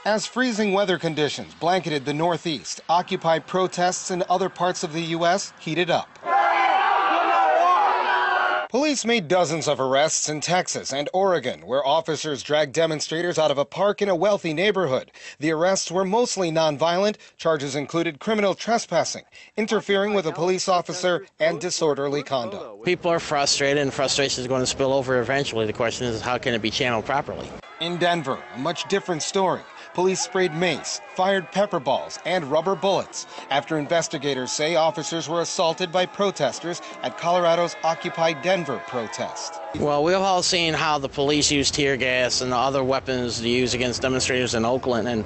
As freezing weather conditions blanketed the Northeast, Occupy protests in other parts of the U.S. heated up. Police made dozens of arrests in Texas and Oregon, where officers dragged demonstrators out of a park in a wealthy neighborhood. The arrests were mostly nonviolent. Charges included criminal trespassing, interfering with a police officer, and disorderly conduct. People are frustrated, and frustration is going to spill over eventually. The question is, how can it be channeled properly? In Denver, a much different story. Police sprayed mace, fired pepper balls, and rubber bullets after investigators say officers were assaulted by protesters at Colorado's Occupy Denver protest. Well, we've all seen how the police use tear gas and other weapons to use against demonstrators in Oakland,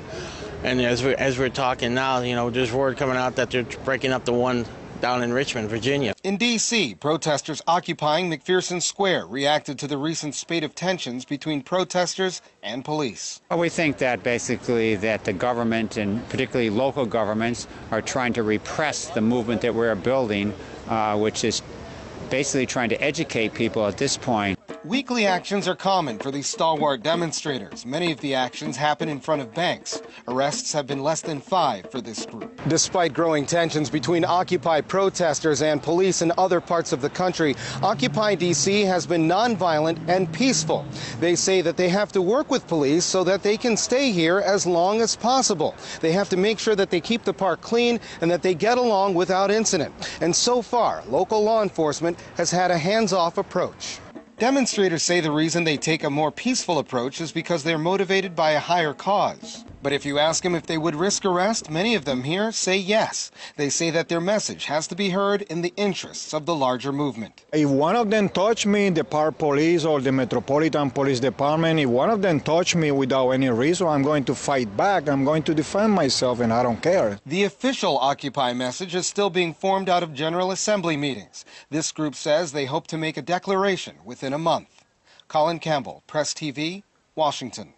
and as we're talking now, you know, there's word coming out that they're breaking up the one down in Richmond, Virginia. In D.C., protesters occupying McPherson Square reacted to the recent spate of tensions between protesters and police. Well, we think that basically that the government, and particularly local governments, are trying to repress the movement that we're building, which is basically trying to educate people at this point. Weekly actions are common for these stalwart demonstrators. Many of the actions happen in front of banks. Arrests have been less than 5 for this group. Despite growing tensions between Occupy protesters and police in other parts of the country, Occupy DC has been nonviolent and peaceful. They say that they have to work with police so that they can stay here as long as possible. They have to make sure that they keep the park clean and that they get along without incident. And so far, local law enforcement has had a hands-off approach. Demonstrators say the reason they take a more peaceful approach is because they're motivated by a higher cause. But if you ask them if they would risk arrest, many of them here say yes. They say that their message has to be heard in the interests of the larger movement. If one of them touch me, the park police or the Metropolitan Police Department, if one of them touch me without any reason, I'm going to fight back. I'm going to defend myself, and I don't care. The official Occupy message is still being formed out of General Assembly meetings. This group says they hope to make a declaration within a month. Colin Campbell, Press TV, Washington.